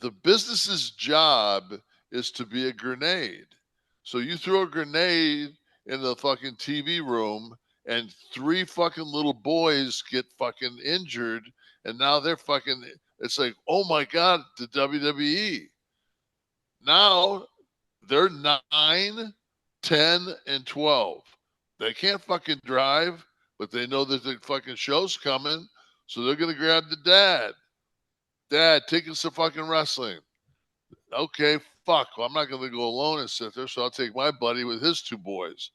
the business's job is to be a grenade. So you throw a grenade in the fucking TV room and 3 fucking little boys get fucking injured, and now they're fucking, it's like, oh my God, the WWE. Now they're 9, 10, and 12. They can't fucking drive, but they know that the fucking show's coming, so they're gonna grab the dad. Dad, take us to fucking wrestling. Okay, fuck. Well, I'm not gonna go alone and sit there, so I'll take my buddy with his 2 boys.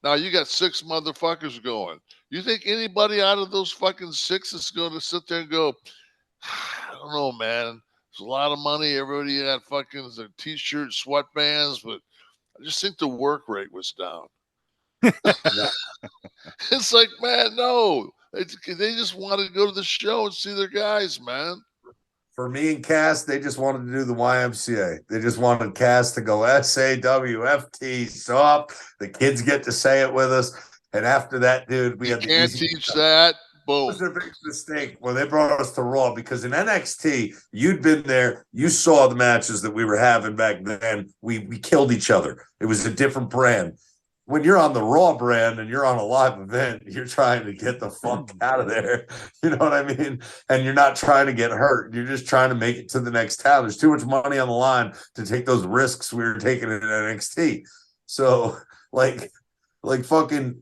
Now you got 6 motherfuckers going. You think anybody out of those fucking 6 is going to sit there and go, I don't know, man. There's a lot of money. Everybody got fucking their t-shirts, sweatbands, but I just think the work rate was down. It's like, man, no. They just want to go to the show and see their guys, man. For me and Cass, they just wanted to do the YMCA. They just wanted Cass to go SAWFT, stop. The kids get to say it with us. And after that, dude, we had the can't teach that. Boom. It was a big mistake when they brought us to Raw, because in NXT, you'd been there, you saw the matches that we were having back then. We killed each other. It was a different brand. When you're on the Raw brand and you're on a live event, you're trying to get the fuck out of there. You know what I mean? And you're not trying to get hurt. You're just trying to make it to the next town. There's too much money on the line to take those risks we were taking in NXT. So, like fucking,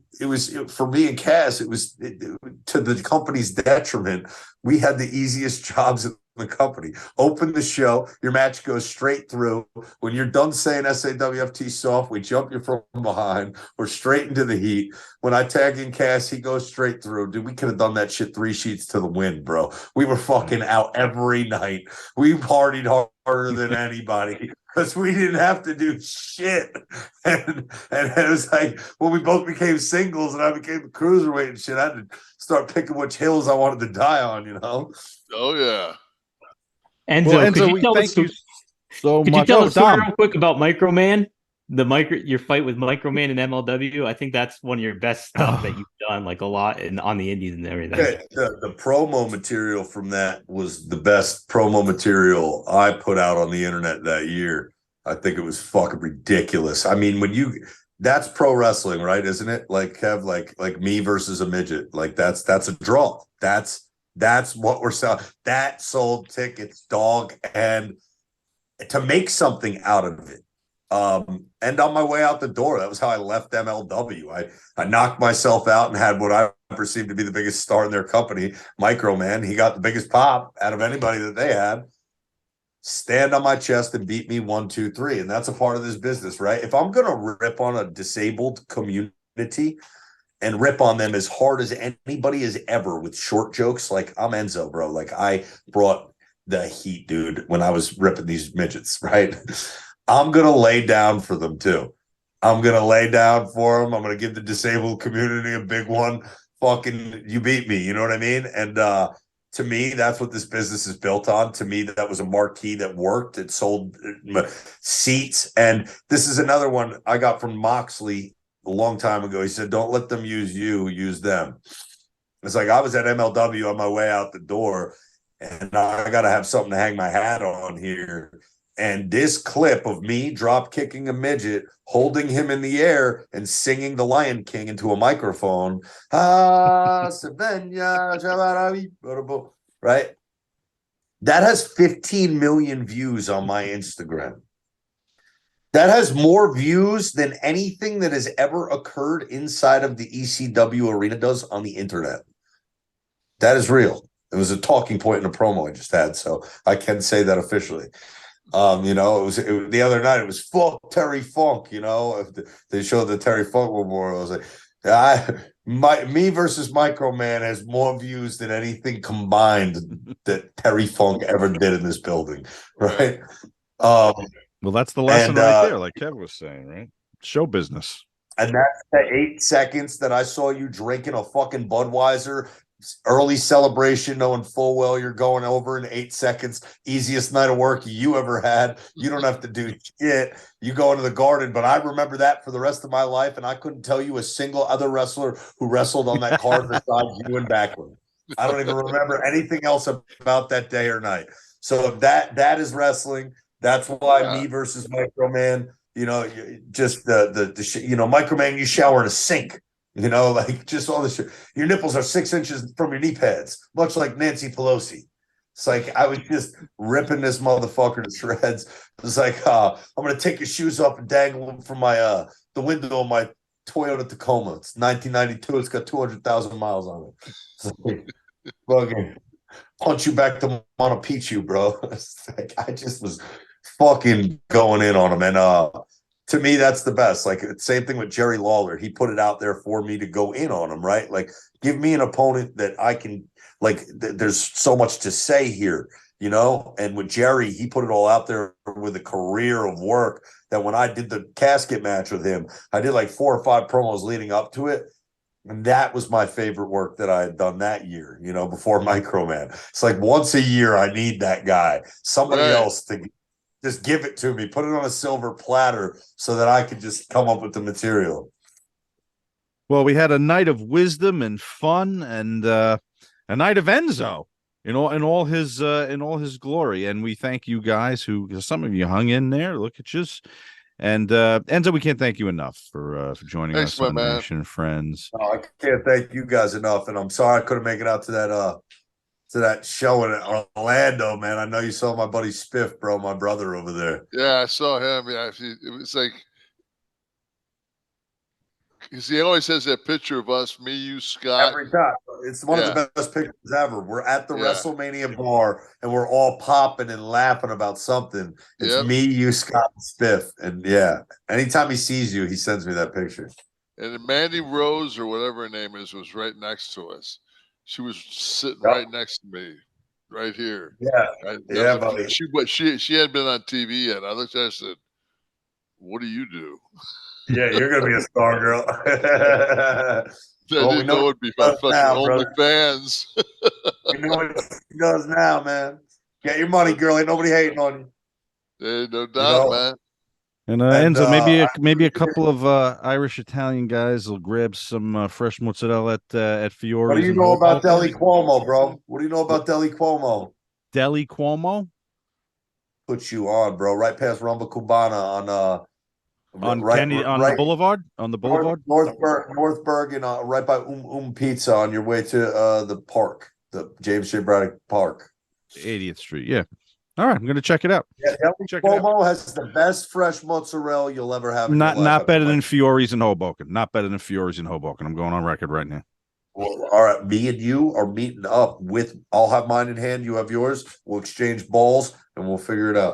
for me and Cass, it was to the company's detriment. We had the easiest jobs in the company. Open the show, your match goes straight through. When you're done saying SAWFT soft, we jump you from behind. We're straight into the heat. When I tag in Cass, he goes straight through. Dude, we could have done that shit 3 sheets to the wind, bro. We were fucking out every night. We partied harder than anybody because we didn't have to do shit. And it was like, when we both became singles and I became a cruiserweight and shit, I had to start picking which hills I wanted to die on, you know? Oh, yeah. Enzo, could you tell us so could much. you tell us Dom, real quick about Microman? Your fight with Microman in MLW. I think that's one of your best stuff that you've done, like a lot on the indies and everything. Yeah, the promo material from that was the best promo material I put out on the internet that year. I think it was fucking ridiculous. I mean, that's pro wrestling, right? Isn't it? Like, Kev, like me versus a midget. Like that's a draw. That's what we're selling. That sold tickets, dog, and to make something out of it. And on my way out the door, that was how I left MLW. I knocked myself out and had what I perceived to be the biggest star in their company, Microman. He got the biggest pop out of anybody that they had. Stand on my chest and beat me 1, 2, 3. And that's a part of this business, right? If I'm going to rip on a disabled community and rip on them as hard as anybody has ever with short jokes, like I'm Enzo, bro. Like I brought the heat, dude, when I was ripping these midgets, right? I'm going to lay down for them too. I'm going to lay down for them. I'm going to give the disabled community a big one. Fucking, you beat me. You know what I mean? And to me, that's what this business is built on. To me, that was a marquee that worked. It sold seats. And this is another one I got from Moxley a long time ago. He said, don't let them use you, use them. It's like I was at MLW on my way out the door, and I got to have something to hang my hat on here. And this clip of me drop kicking a midget, holding him in the air and singing the Lion King into a microphone, right? That has 15 million views on my Instagram. That has more views than anything that has ever occurred inside of the ECW arena does on the internet. That is real. It was a talking point in a promo I just had, so I can say that officially. It was the other night. It was fuck Terry Funk. They showed the Terry Funk memorial. I was like, me versus Microman has more views than anything combined that Terry Funk ever did in this building, right? Well, that's the lesson right there, like Kev was saying, right? Show business. And that's the 8 seconds that I saw you drinking a fucking Budweiser. Early celebration, knowing full well you're going over in 8 seconds. Easiest night of work you ever had. You don't have to do shit. You go into the garden. But I remember that for the rest of my life, and I couldn't tell you a single other wrestler who wrestled on that card besides you and Backlund. I don't even remember anything else about that day or night. So that is wrestling. That's why me versus Micro Man. Just the Micro Man, you shower in a sink. Like just all this shit. Your nipples are 6 inches from your knee pads, much like Nancy Pelosi. It's like I was just ripping this motherfucker to shreds. It's like, I'm gonna take your shoes off and dangle them from my the window of my Toyota Tacoma. It's 1992. It's got 200,000 miles on it. It's like, fucking punch you back to Montepicchu, Picchu, bro. It's like, I just was fucking going in on him, and to me, that's the best. Like, same thing with Jerry Lawler. He put it out there for me to go in on him, right? Like, give me an opponent that I can, like, there's so much to say here, And with Jerry, he put it all out there with a career of work that when I did the casket match with him, I did like 4 or 5 promos leading up to it. And that was my favorite work that I had done that year, before Microman. It's like once a year, I need that guy, somebody else to just give it to me, put it on a silver platter so that I could just come up with the material. Well, we had a night of wisdom and fun, and a night of Enzo in all his glory. And we thank you guys who some of you hung in there. Look at you. And Enzo, we can't thank you enough for joining us on Nation and Friends. Oh, I can't thank you guys enough, and I'm sorry I couldn't make it out to that show in Orlando, man. I know you saw my buddy Spiff, bro, my brother over there. Yeah, I saw him. Yeah, it was like, because he always has that picture of us, me, you, Scott. Every time. It's one of the best pictures ever. We're at the WrestleMania bar, and we're all popping and laughing about something. It's me, you, Scott, and Spiff. And anytime he sees you, he sends me that picture. And Mandy Rose, or whatever her name is, was right next to us. She was sitting right next to me, right here. Yeah, buddy. She hadn't been on TV yet. I looked at her and said, "What do you do?" Yeah, you're gonna be a star, girl. I didn't know it'd be my fucking OnlyFans. You know what he does now, man. Get your money, girl. Ain't nobody hating on you. Hey, no doubt, man. And Enzo, maybe a couple of Irish Italian guys will grab some fresh mozzarella at Fiore's. What do you know about Deli Cuomo, bro? What do you know about Deli Cuomo? Deli Cuomo? Put you on, bro. Right past Rumba Cubana on the boulevard. On the boulevard, North Bergen, right by Pizza on your way to the park, the James J. Braddock Park, 80th Street. Yeah. All right, I'm going to check it out. Yeah, Cuomo has the best fresh mozzarella you'll ever have. Not better than Fiore's in Hoboken. Not better than Fiore's in Hoboken. I'm going on record right now. Well, all right, me and you are meeting up with. I'll have mine in hand. You have yours. We'll exchange balls and we'll figure it out.